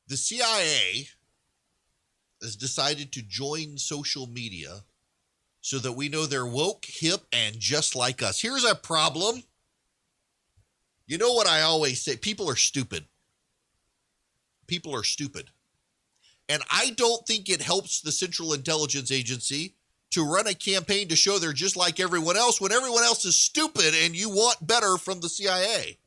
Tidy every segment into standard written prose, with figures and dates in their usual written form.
The CIA has decided to join social media so that we know they're woke, hip, and just like us. Here's a problem. You know what I always say? People are stupid. People are stupid. And I don't think it helps the Central Intelligence Agency to run a campaign to show they're just like everyone else when everyone else is stupid and you want better from the CIA.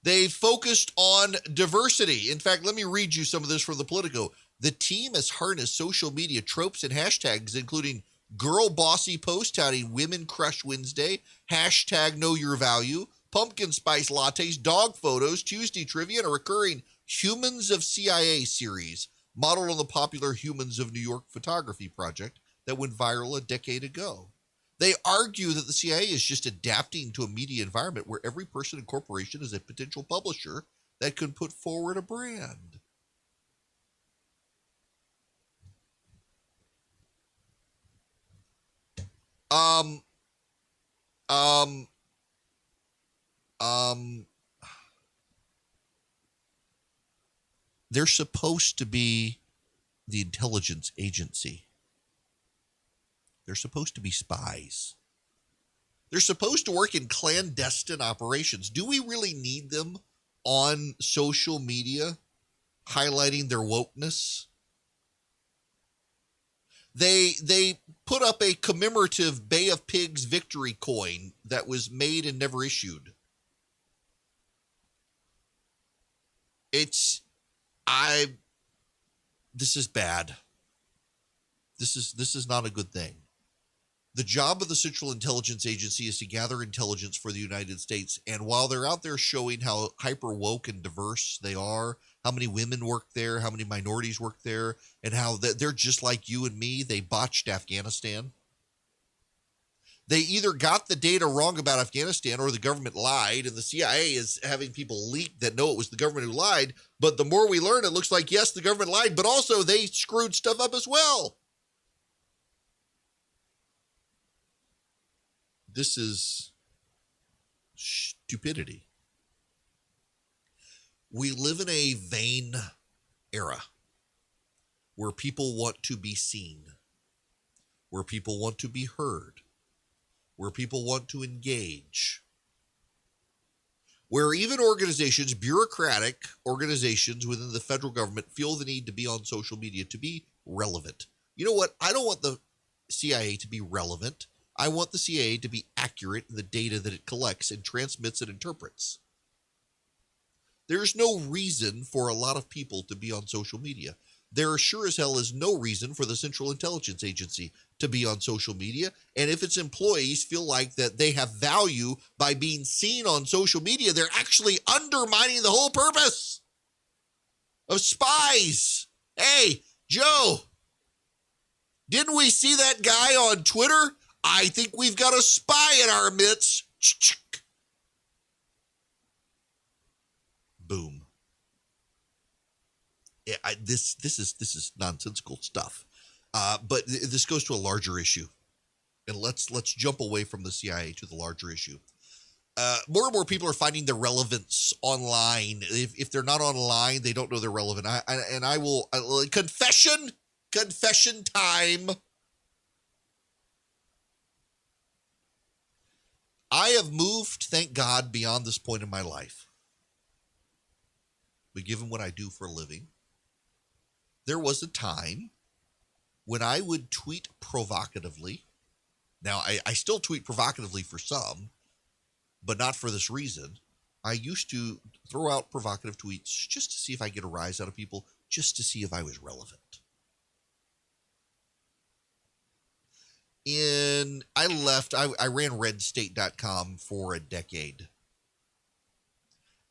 They focused on diversity. In fact, let me read you some of this from the Politico. The team has harnessed social media tropes and hashtags, including girl bossy post touting Women Crush Wednesday, hashtag know your value, pumpkin spice lattes, dog photos, Tuesday trivia, and a recurring Humans of CIA series modeled on the popular Humans of New York photography project that went viral a decade ago. They argue that the CIA is just adapting to a media environment where every person and corporation is a potential publisher that can put forward a brand. Um, um, um, they're supposed to be the intelligence agency. They're supposed to be spies. They're supposed to work in clandestine operations. Do we really need them on social media highlighting their wokeness? They put up a commemorative Bay of Pigs victory coin that was made and never issued. This is bad. This is not a good thing. The job of the Central Intelligence Agency is to gather intelligence for the United States. And while they're out there showing how hyper woke and diverse they are, how many women work there, how many minorities work there, and how they're just like you and me, they botched Afghanistan. They either got the data wrong about Afghanistan or the government lied, and the CIA is having people leak that no, it was the government who lied. But the more we learn, it looks like, yes, the government lied, but also they screwed stuff up as well. This is stupidity. We live in a vain era where people want to be seen, where people want to be heard, where people want to engage, where even organizations, bureaucratic organizations within the federal government, feel the need to be on social media to be relevant. You know what? I don't want the CIA to be relevant. I want the CIA to be accurate in the data that it collects and transmits and interprets. There's no reason for a lot of people to be on social media. There sure as hell is no reason for the Central Intelligence Agency to be on social media. And if its employees feel like that they have value by being seen on social media, they're actually undermining the whole purpose of spies. Hey, Joe, didn't we see that guy on Twitter? I think we've got a spy in our midst. Boom. Yeah, this is nonsensical stuff. But this goes to a larger issue, and let's jump away from the CIA to the larger issue. More and more people are finding their relevance online. If they're not online, they don't know they're relevant. I will confession time. I have moved, thank God, beyond this point in my life. But given what I do for a living, there was a time when I would tweet provocatively. Now, I still tweet provocatively for some, but not for this reason. I used to throw out provocative tweets just to see if I get a rise out of people, just to see if I was relevant. I ran redstate.com for a decade.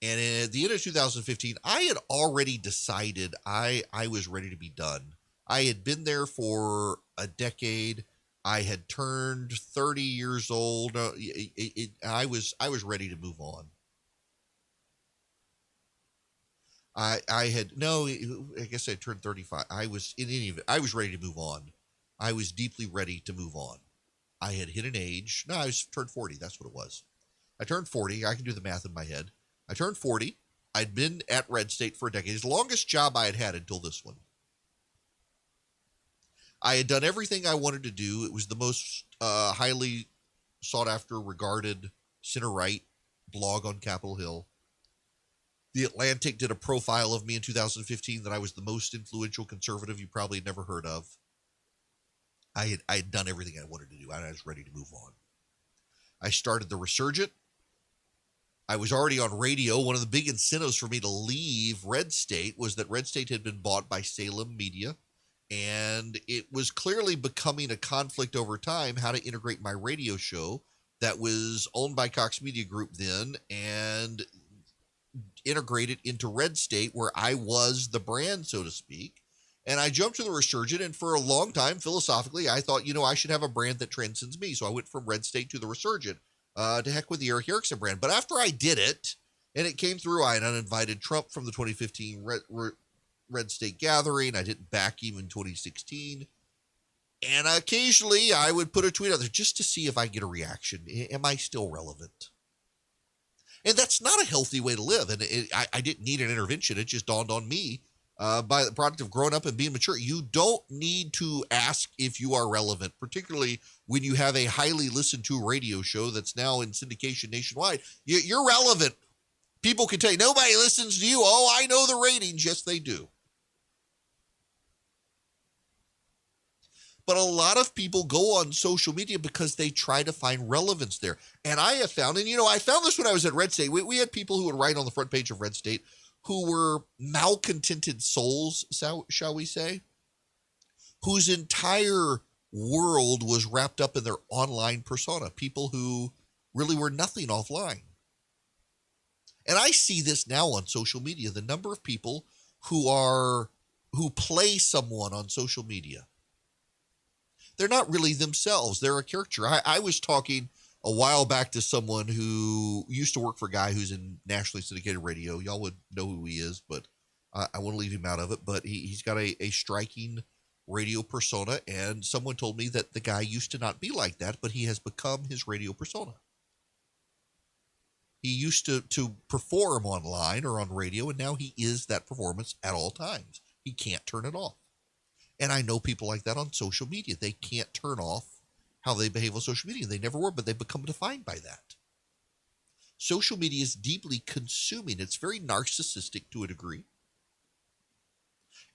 And at the end of 2015, I had already decided I was ready to be done. I had been there for a decade. I had turned 30 years old. I was ready to move on. I guess I turned 35. I was ready to move on. I was deeply ready to move on. I had hit an age. No, I was turned 40. That's what it was. I turned 40. I can do the math in my head. I turned 40. I'd been at Red State for a decade. It's the longest job I had had until this one. I had done everything I wanted to do. It was the most highly sought after, regarded center-right blog on Capitol Hill. The Atlantic did a profile of me in 2015 that I was the most influential conservative you probably had never heard of. I had done everything I wanted to do, and I was ready to move on. I started the Resurgent. I was already on radio. One of the big incentives for me to leave Red State was that Red State had been bought by Salem Media, and it was clearly becoming a conflict over time how to integrate my radio show that was owned by Cox Media Group then and integrate it into Red State, where I was the brand, so to speak. And I jumped to the Resurgent, and for a long time, philosophically, I thought, I should have a brand that transcends me. So I went from Red State to the Resurgent. To heck with the Erick Erickson brand. But after I did it, and it came through, I had uninvited Trump from the 2015 Red State gathering. I didn't back him in 2016. And occasionally I would put a tweet out there just to see if I get a reaction. Am I still relevant? And that's not a healthy way to live. And I didn't need an intervention. It just dawned on me by the product of growing up and being mature. You don't need to ask if you are relevant, particularly when you have a highly listened to radio show that's now in syndication nationwide. You're relevant. People can tell you, nobody listens to you. Oh, I know the ratings. Yes, they do. But a lot of people go on social media because they try to find relevance there. And I have found, and I found this when I was at Red State. We had people who would write on the front page of Red State who were malcontented souls, shall we say, whose entire world was wrapped up in their online persona, people who really were nothing offline. And I see this now on social media, the number of people who play someone on social media. They're not really themselves. They're a caricature. I was talking a while back to someone who used to work for a guy who's in nationally syndicated radio. Y'all would know who he is, but I want to leave him out of it. But he's got a striking radio persona, and someone told me that the guy used to not be like that, but he has become his radio persona. He used to perform online or on radio, and now he is that performance at all times. He can't turn it off. And I know people like that on social media. They can't turn off how they behave on social media. They never were, but they've become defined by that. Social media is deeply consuming. It's very narcissistic to a degree.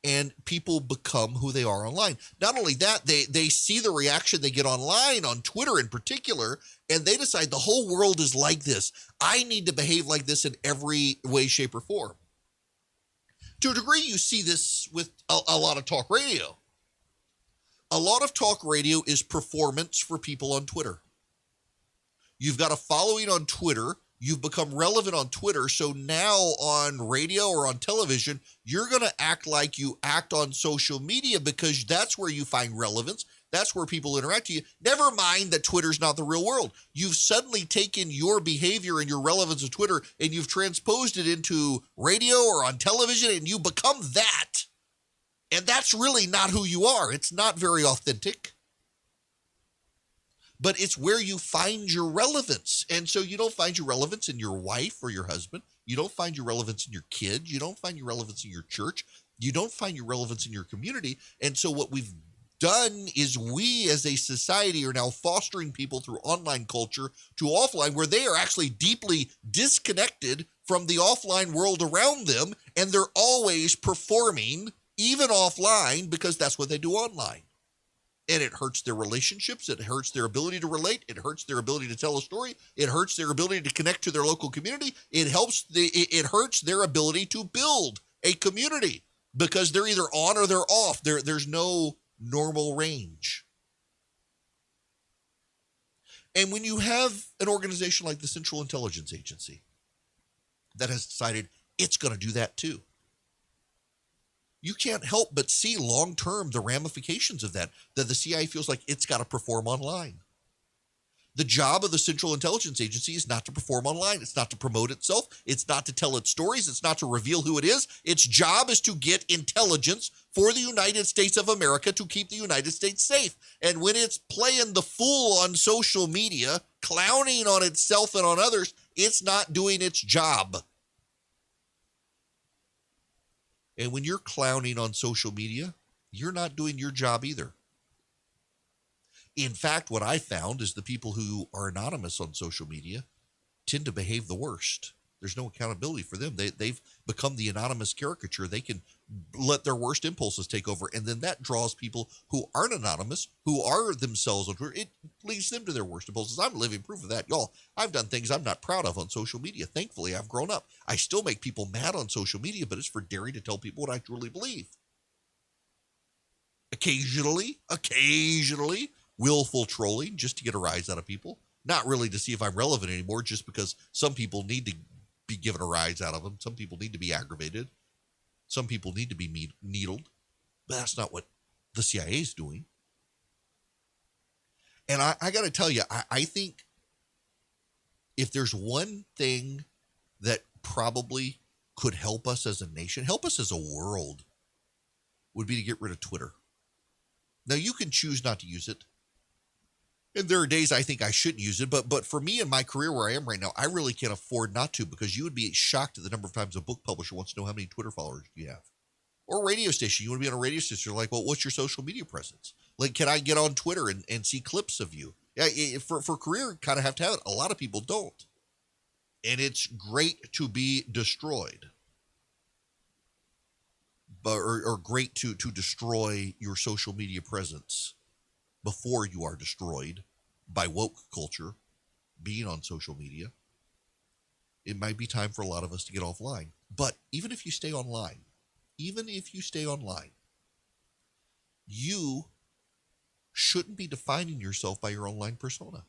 And people become who they are online. Not only that, they see the reaction they get online, on Twitter in particular, and they decide the whole world is like this. I need to behave like this in every way, shape, or form. To a degree, you see this with a lot of talk radio. A lot of talk radio is performance for people on Twitter. You've got a following on Twitter. You've become relevant on Twitter. So now on radio or on television, you're going to act like you act on social media because that's where you find relevance. That's where people interact with you. Never mind that Twitter's not the real world. You've suddenly taken your behavior and your relevance of Twitter and you've transposed it into radio or on television, and you become that. And that's really not who you are. It's not very authentic. But it's where you find your relevance. And so you don't find your relevance in your wife or your husband. You don't find your relevance in your kids. You don't find your relevance in your church. You don't find your relevance in your community. And so what we've done is we as a society are now fostering people through online culture to offline, where they are actually deeply disconnected from the offline world around them, and they're always performing even offline because that's what they do online. And it hurts their relationships. It hurts their ability to relate. It hurts their ability to tell a story. It hurts their ability to connect to their local community. It hurts their ability to build a community because they're either on or they're off. There's no normal range. And when you have an organization like the Central Intelligence Agency that has decided it's going to do that too, you can't help but see long-term the ramifications of that the CIA feels like it's got to perform online. The job of the Central Intelligence Agency is not to perform online. It's not to promote itself. It's not to tell its stories. It's not to reveal who it is. Its job is to get intelligence for the United States of America to keep the United States safe. And when it's playing the fool on social media, clowning on itself and on others, it's not doing its job. And when you're clowning on social media, you're not doing your job either. In fact, what I found is the people who are anonymous on social media tend to behave the worst. There's no accountability for them. They've become the anonymous caricature. They can let their worst impulses take over. And then that draws people who aren't anonymous, who are themselves on Twitter. It leads them to their worst impulses. I'm living proof of that. Y'all, I've done things I'm not proud of on social media. Thankfully, I've grown up. I still make people mad on social media, but it's for daring to tell people what I truly believe. Occasionally, willful trolling just to get a rise out of people. Not really to see if I'm relevant anymore, just because some people need to be given a rise out of them. Some people need to be aggravated. Some people need to be needled. But that's not what the CIA is doing. And I got to tell you, I think if there's one thing that probably could help us as a nation, help us as a world, would be to get rid of Twitter. Now, you can choose not to use it. And there are days I think I shouldn't use it, but for me in my career where I am right now, I really can't afford not to, because you would be shocked at the number of times a book publisher wants to know how many Twitter followers you have. Or a radio station. You want to be on a radio station, you're like, well, what's your social media presence? Like, can I get on Twitter and see clips of you? Yeah, for career, kind of have to have it. A lot of people don't. And it's great to be destroyed. Or great to destroy your social media presence before you are destroyed by woke culture, being on social media. It might be time for a lot of us to get offline. But even if you stay online, you shouldn't be defining yourself by your online persona.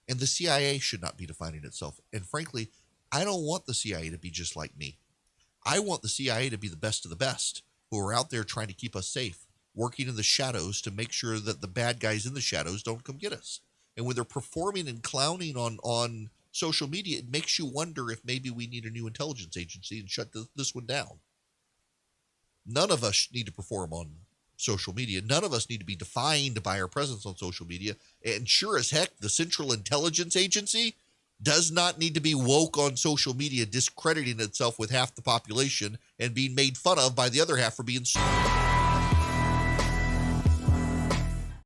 And the CIA should not be defining itself. And frankly, I don't want the CIA to be just like me. I want the CIA to be the best of the best, who are out there trying to keep us safe, working in the shadows to make sure that the bad guys in the shadows don't come get us. And when they're performing and clowning on social media, it makes you wonder if maybe we need a new intelligence agency and shut this one down. None of us need to perform on social media. None of us need to be defined by our presence on social media. And sure as heck, the Central Intelligence Agency does not need to be woke on social media, discrediting itself with half the population and being made fun of by the other half for being stupid.